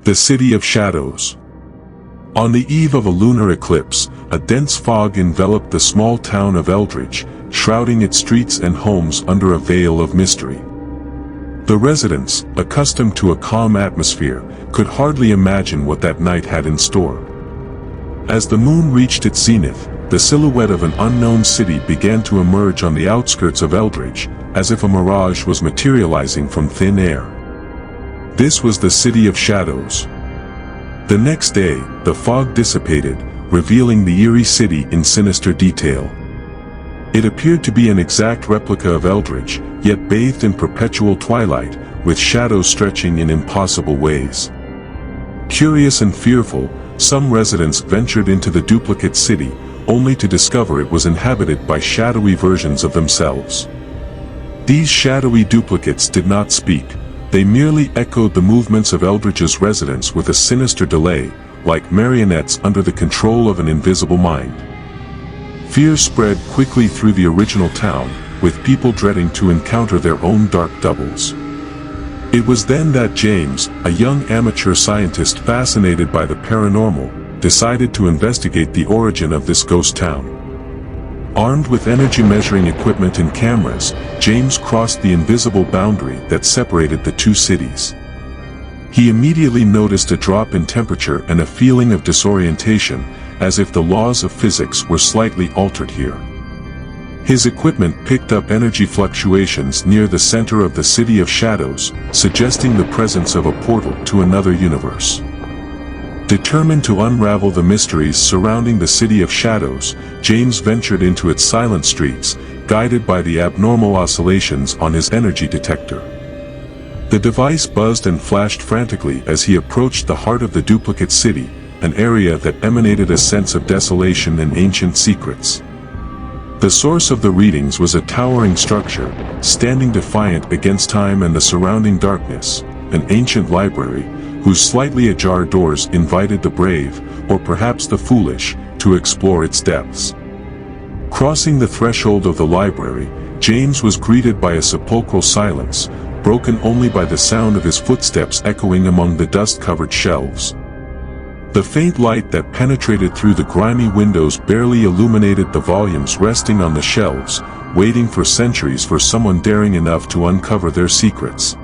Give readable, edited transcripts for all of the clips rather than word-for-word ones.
The City of Shadows. On the eve of a lunar eclipse, a dense fog enveloped the small town of Eldridge, shrouding its streets and homes under a veil of mystery. The residents, accustomed to a calm atmosphere, could hardly imagine what that night had in store. As the moon reached its zenith, the silhouette of an unknown city began to emerge on the outskirts of Eldridge, as if a mirage was materializing from thin air. This was the City of Shadows. The next day, the fog dissipated, revealing the eerie city in sinister detail. It appeared to be an exact replica of Eldridge, yet bathed in perpetual twilight, with shadows stretching in impossible ways. Curious and fearful, some residents ventured into the duplicate city, only to discover it was inhabited by shadowy versions of themselves. These shadowy duplicates did not speak. They merely echoed the movements of Eldridge's residents with a sinister delay, like marionettes under the control of an invisible mind. Fear spread quickly through the original town, with people dreading to encounter their own dark doubles. It was then that James, a young amateur scientist fascinated by the paranormal, decided to investigate the origin of this ghost town. Armed with energy-measuring equipment and cameras, James crossed the invisible boundary that separated the two cities. He immediately noticed a drop in temperature and a feeling of disorientation, as if the laws of physics were slightly altered here. His equipment picked up energy fluctuations near the center of the City of Shadows, suggesting the presence of a portal to another universe. Determined to unravel the mysteries surrounding the City of Shadows, James ventured into its silent streets, guided by the abnormal oscillations on his energy detector. The device buzzed and flashed frantically as he approached the heart of the duplicate city, an area that emanated a sense of desolation and ancient secrets. The source of the readings was a towering structure, standing defiant against time and the surrounding darkness, an ancient library, whose slightly ajar doors invited the brave, or perhaps the foolish, to explore its depths. Crossing the threshold of the library, James was greeted by a sepulchral silence, broken only by the sound of his footsteps echoing among the dust-covered shelves. The faint light that penetrated through the grimy windows barely illuminated the volumes resting on the shelves, waiting for centuries for someone daring enough to uncover their secrets.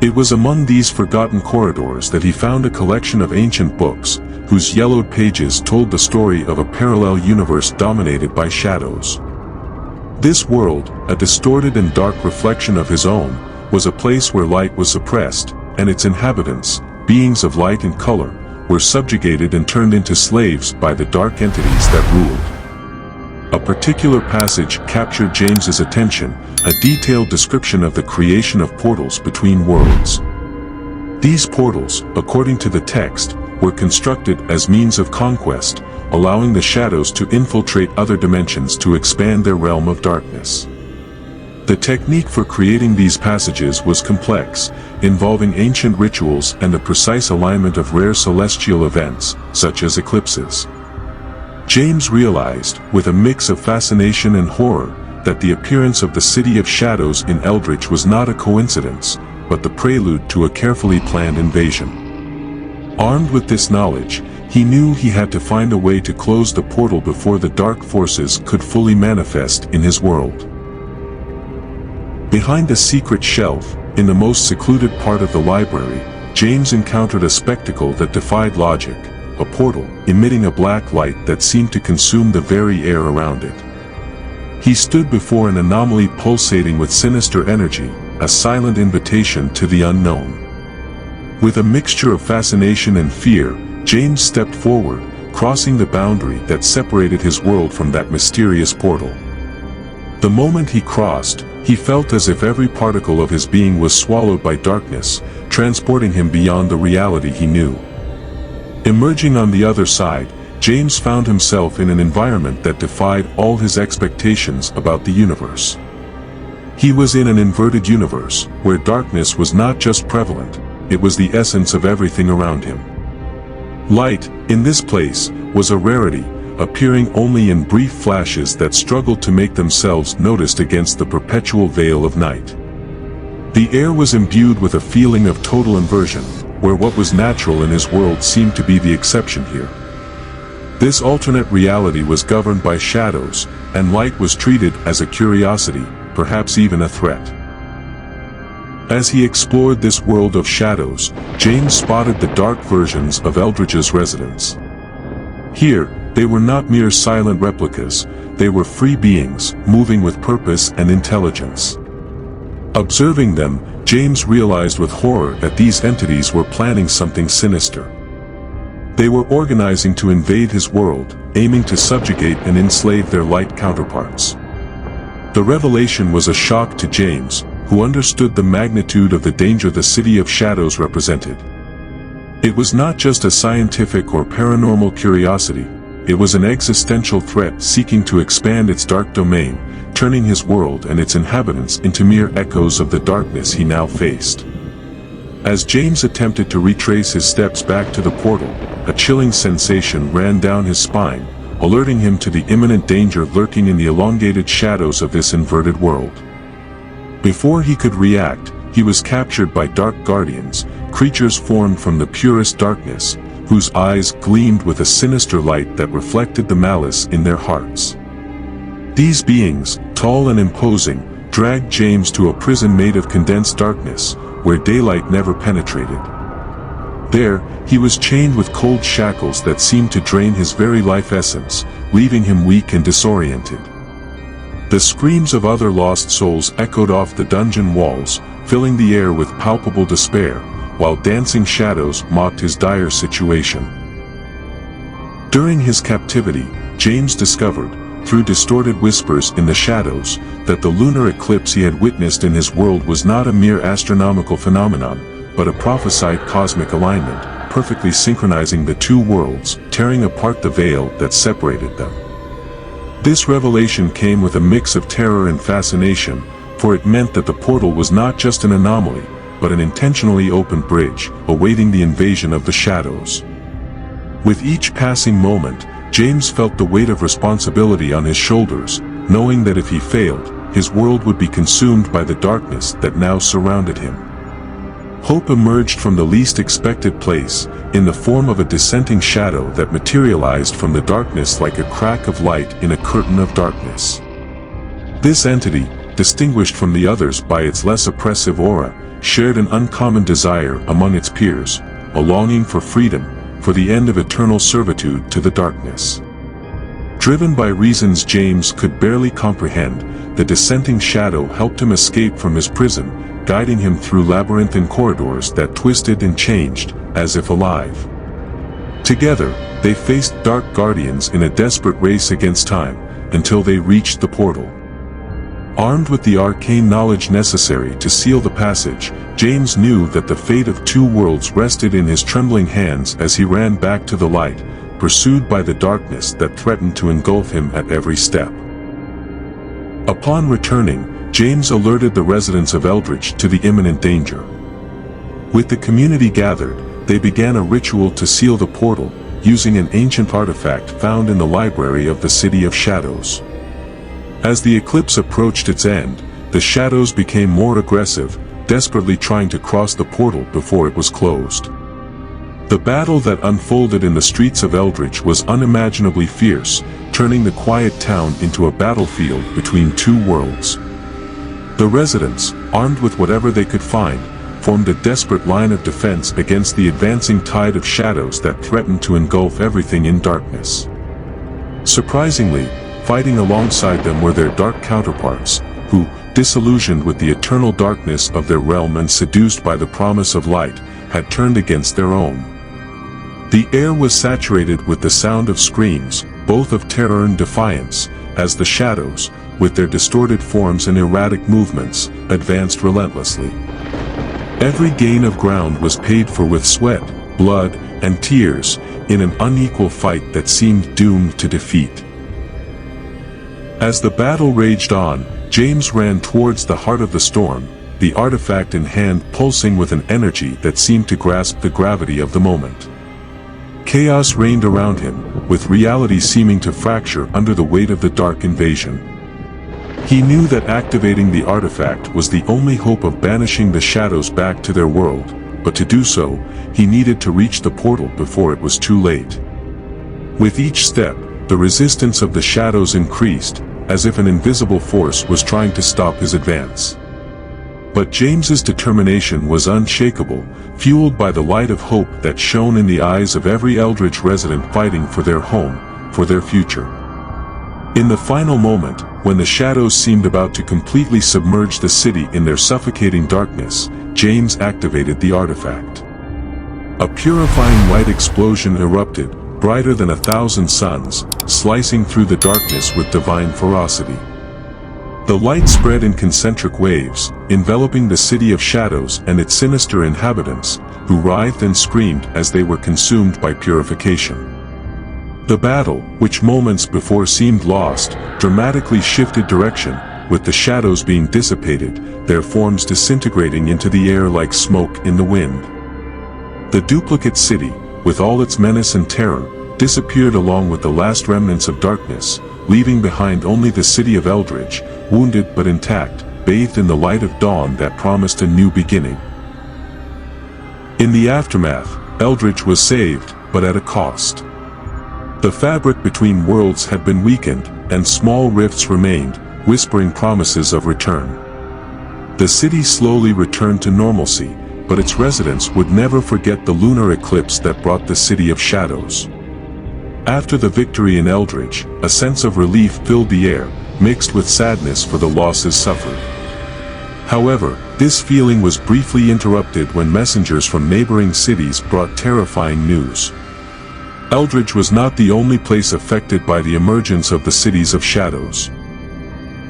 It was among these forgotten corridors that he found a collection of ancient books, whose yellowed pages told the story of a parallel universe dominated by shadows. This world, a distorted and dark reflection of his own, was a place where light was suppressed, and its inhabitants, beings of light and color, were subjugated and turned into slaves by the dark entities that ruled. A particular passage captured James's attention, a detailed description of the creation of portals between worlds. These portals, according to the text, were constructed as means of conquest, allowing the shadows to infiltrate other dimensions to expand their realm of darkness. The technique for creating these passages was complex, involving ancient rituals and the precise alignment of rare celestial events, such as eclipses. James realized, with a mix of fascination and horror, that the appearance of the City of Shadows in Eldridge was not a coincidence, but the prelude to a carefully planned invasion. Armed with this knowledge, he knew he had to find a way to close the portal before the dark forces could fully manifest in his world. Behind a secret shelf, in the most secluded part of the library, James encountered a spectacle that defied logic, a portal, emitting a black light that seemed to consume the very air around it. He stood before an anomaly pulsating with sinister energy, a silent invitation to the unknown. With a mixture of fascination and fear, James stepped forward, crossing the boundary that separated his world from that mysterious portal. The moment he crossed, he felt as if every particle of his being was swallowed by darkness, transporting him beyond the reality he knew. Emerging on the other side, James found himself in an environment that defied all his expectations about the universe. He was in an inverted universe, where darkness was not just prevalent, it was the essence of everything around him. Light, in this place, was a rarity, appearing only in brief flashes that struggled to make themselves noticed against the perpetual veil of night. The air was imbued with a feeling of total inversion, where what was natural in his world seemed to be the exception here. This alternate reality was governed by shadows, and light was treated as a curiosity, perhaps even a threat. As he explored this world of shadows, James spotted the dark versions of Eldridge's residents. Here, they were not mere silent replicas, they were free beings, moving with purpose and intelligence. Observing them, James realized with horror that these entities were planning something sinister. They were organizing to invade his world, aiming to subjugate and enslave their light counterparts. The revelation was a shock to James, who understood the magnitude of the danger the City of Shadows represented. It was not just a scientific or paranormal curiosity, it was an existential threat seeking to expand its dark domain, turning his world and its inhabitants into mere echoes of the darkness he now faced. As James attempted to retrace his steps back to the portal, a chilling sensation ran down his spine, alerting him to the imminent danger lurking in the elongated shadows of this inverted world. Before he could react, he was captured by dark guardians, creatures formed from the purest darkness, whose eyes gleamed with a sinister light that reflected the malice in their hearts. These beings, tall and imposing, dragged James to a prison made of condensed darkness, where daylight never penetrated. There, he was chained with cold shackles that seemed to drain his very life essence, leaving him weak and disoriented. The screams of other lost souls echoed off the dungeon walls, filling the air with palpable despair, while dancing shadows mocked his dire situation. During his captivity, James discovered, through distorted whispers in the shadows, that the lunar eclipse he had witnessed in his world was not a mere astronomical phenomenon, but a prophesied cosmic alignment, perfectly synchronizing the two worlds, tearing apart the veil that separated them. This revelation came with a mix of terror and fascination, for it meant that the portal was not just an anomaly, but an intentionally opened bridge, awaiting the invasion of the shadows. With each passing moment, James felt the weight of responsibility on his shoulders, knowing that if he failed, his world would be consumed by the darkness that now surrounded him. Hope emerged from the least expected place, in the form of a dissenting shadow that materialized from the darkness like a crack of light in a curtain of darkness. This entity, distinguished from the others by its less oppressive aura, shared an uncommon desire among its peers, a longing for freedom, for the end of eternal servitude to the darkness. Driven by reasons James could barely comprehend, the dissenting shadow helped him escape from his prison, guiding him through labyrinthine corridors that twisted and changed, as if alive. Together, they faced dark guardians in a desperate race against time, until they reached the portal. Armed with the arcane knowledge necessary to seal the passage, James knew that the fate of two worlds rested in his trembling hands as he ran back to the light, pursued by the darkness that threatened to engulf him at every step. Upon returning, James alerted the residents of Eldridge to the imminent danger. With the community gathered, they began a ritual to seal the portal, using an ancient artifact found in the library of the City of Shadows. As the eclipse approached its end, the shadows became more aggressive, desperately trying to cross the portal before it was closed. The battle that unfolded in the streets of Eldridge was unimaginably fierce, turning the quiet town into a battlefield between two worlds. The residents, armed with whatever they could find, formed a desperate line of defense against the advancing tide of shadows that threatened to engulf everything in darkness. Surprisingly, fighting alongside them were their dark counterparts, who, disillusioned with the eternal darkness of their realm and seduced by the promise of light, had turned against their own. The air was saturated with the sound of screams, both of terror and defiance, as the shadows, with their distorted forms and erratic movements, advanced relentlessly. Every gain of ground was paid for with sweat, blood, and tears, in an unequal fight that seemed doomed to defeat. As the battle raged on, James ran towards the heart of the storm, the artifact in hand pulsing with an energy that seemed to grasp the gravity of the moment. Chaos reigned around him, with reality seeming to fracture under the weight of the dark invasion. He knew that activating the artifact was the only hope of banishing the shadows back to their world, but to do so, he needed to reach the portal before it was too late. With each step, the resistance of the shadows increased, as if an invisible force was trying to stop his advance. But James's determination was unshakable, fueled by the light of hope that shone in the eyes of every Eldridge resident fighting for their home, for their future. In the final moment, when the shadows seemed about to completely submerge the city in their suffocating darkness, James activated the artifact. A purifying light explosion erupted, brighter than 1,000 suns, slicing through the darkness with divine ferocity. The light spread in concentric waves, enveloping the city of shadows and its sinister inhabitants, who writhed and screamed as they were consumed by purification. The battle, which moments before seemed lost, dramatically shifted direction, with the shadows being dissipated, their forms disintegrating into the air like smoke in the wind. The duplicate city, with all its menace and terror, disappeared along with the last remnants of darkness, leaving behind only the city of Eldridge, wounded but intact, bathed in the light of dawn that promised a new beginning. In the aftermath, Eldridge was saved, but at a cost. The fabric between worlds had been weakened, and small rifts remained, whispering promises of return. The city slowly returned to normalcy, but its residents would never forget the lunar eclipse that brought the city of shadows. After the victory in Eldridge, a sense of relief filled the air, mixed with sadness for the losses suffered. However, this feeling was briefly interrupted when messengers from neighboring cities brought terrifying news. Eldridge was not the only place affected by the emergence of the cities of shadows.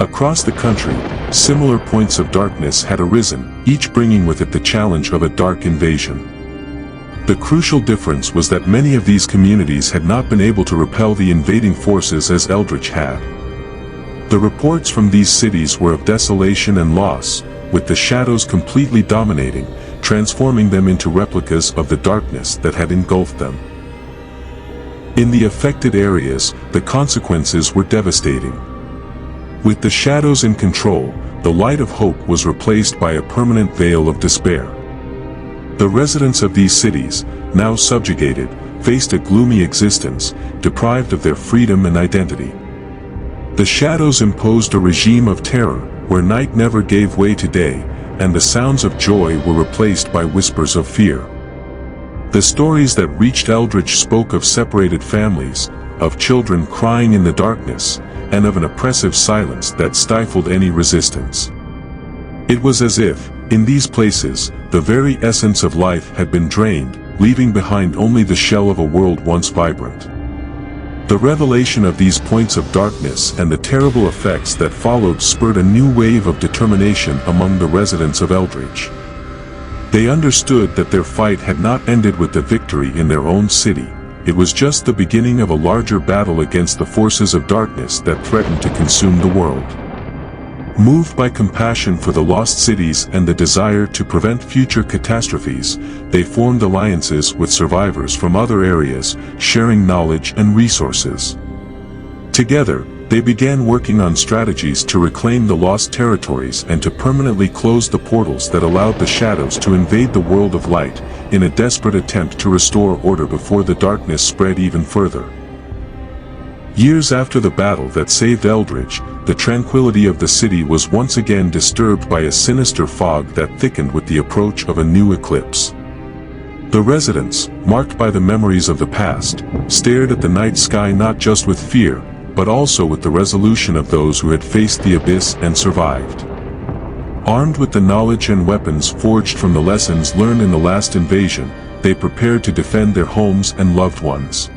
Across the country, similar points of darkness had arisen, each bringing with it the challenge of a dark invasion. The crucial difference was that many of these communities had not been able to repel the invading forces as Eldridge had. The reports from these cities were of desolation and loss, with the shadows completely dominating, transforming them into replicas of the darkness that had engulfed them. In the affected areas, the consequences were devastating. With the shadows in control, the light of hope was replaced by a permanent veil of despair. The residents of these cities, now subjugated, faced a gloomy existence, deprived of their freedom and identity. The shadows imposed a regime of terror, where night never gave way to day, and the sounds of joy were replaced by whispers of fear. The stories that reached Eldridge spoke of separated families, of children crying in the darkness, and of an oppressive silence that stifled any resistance. It was as if, in these places, the very essence of life had been drained, leaving behind only the shell of a world once vibrant. The revelation of these points of darkness and the terrible effects that followed spurred a new wave of determination among the residents of Eldridge. They understood that their fight had not ended with the victory in their own city. It was just the beginning of a larger battle against the forces of darkness that threatened to consume the world. Moved by compassion for the lost cities and the desire to prevent future catastrophes, they formed alliances with survivors from other areas, sharing knowledge and resources. Together, they began working on strategies to reclaim the lost territories and to permanently close the portals that allowed the shadows to invade the world of light, in a desperate attempt to restore order before the darkness spread even further. Years after the battle that saved Eldridge, the tranquility of the city was once again disturbed by a sinister fog that thickened with the approach of a new eclipse. The residents, marked by the memories of the past, stared at the night sky not just with fear, but also with the resolution of those who had faced the abyss and survived. Armed with the knowledge and weapons forged from the lessons learned in the last invasion, they prepared to defend their homes and loved ones.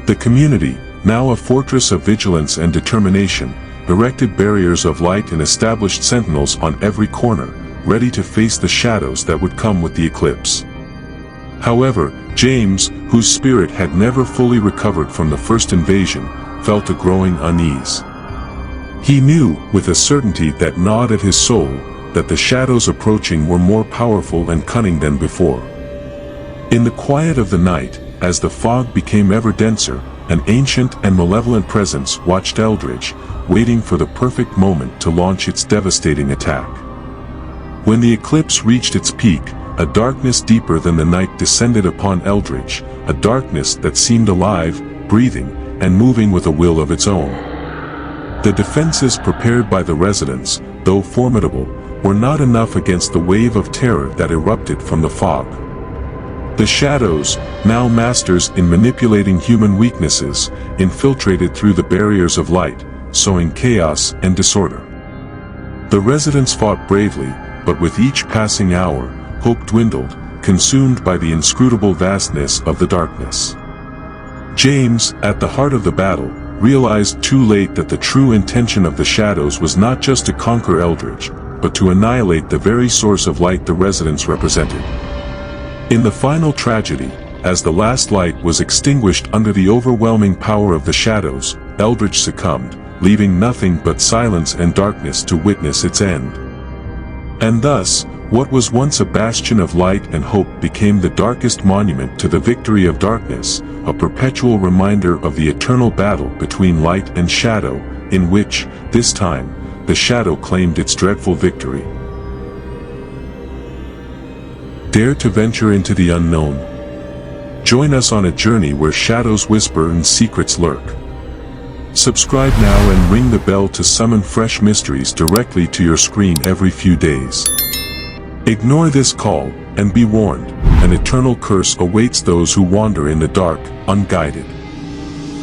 The community, now a fortress of vigilance and determination, erected barriers of light and established sentinels on every corner, ready to face the shadows that would come with the eclipse. However, James, whose spirit had never fully recovered from the first invasion, felt a growing unease. He knew, with a certainty that gnawed at his soul, that the shadows approaching were more powerful and cunning than before. In the quiet of the night, as the fog became ever denser, an ancient and malevolent presence watched Eldridge, waiting for the perfect moment to launch its devastating attack. When the eclipse reached its peak, a darkness deeper than the night descended upon Eldridge, a darkness that seemed alive, breathing, and moving with a will of its own. The defenses prepared by the residents, though formidable, were not enough against the wave of terror that erupted from the fog. The shadows, now masters in manipulating human weaknesses, infiltrated through the barriers of light, sowing chaos and disorder. The residents fought bravely, but with each passing hour, hope dwindled, consumed by the inscrutable vastness of the darkness. James, at the heart of the battle, realized too late that the true intention of the shadows was not just to conquer Eldridge, but to annihilate the very source of light the residents represented. In the final tragedy, as the last light was extinguished under the overwhelming power of the shadows, Eldridge succumbed, leaving nothing but silence and darkness to witness its end. And thus, what was once a bastion of light and hope became the darkest monument to the victory of darkness, a perpetual reminder of the eternal battle between light and shadow, in which, this time, the shadow claimed its dreadful victory. Dare to venture into the unknown. Join us on a journey where shadows whisper and secrets lurk. Subscribe now and ring the bell to summon fresh mysteries directly to your screen every few days. Ignore this call, and be warned, an eternal curse awaits those who wander in the dark, unguided.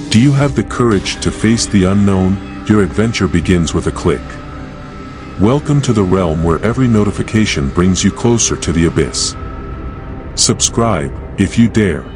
Do you have the courage to face the unknown? Your adventure begins with a click. Welcome to the realm where every notification brings you closer to the abyss. Subscribe, if you dare.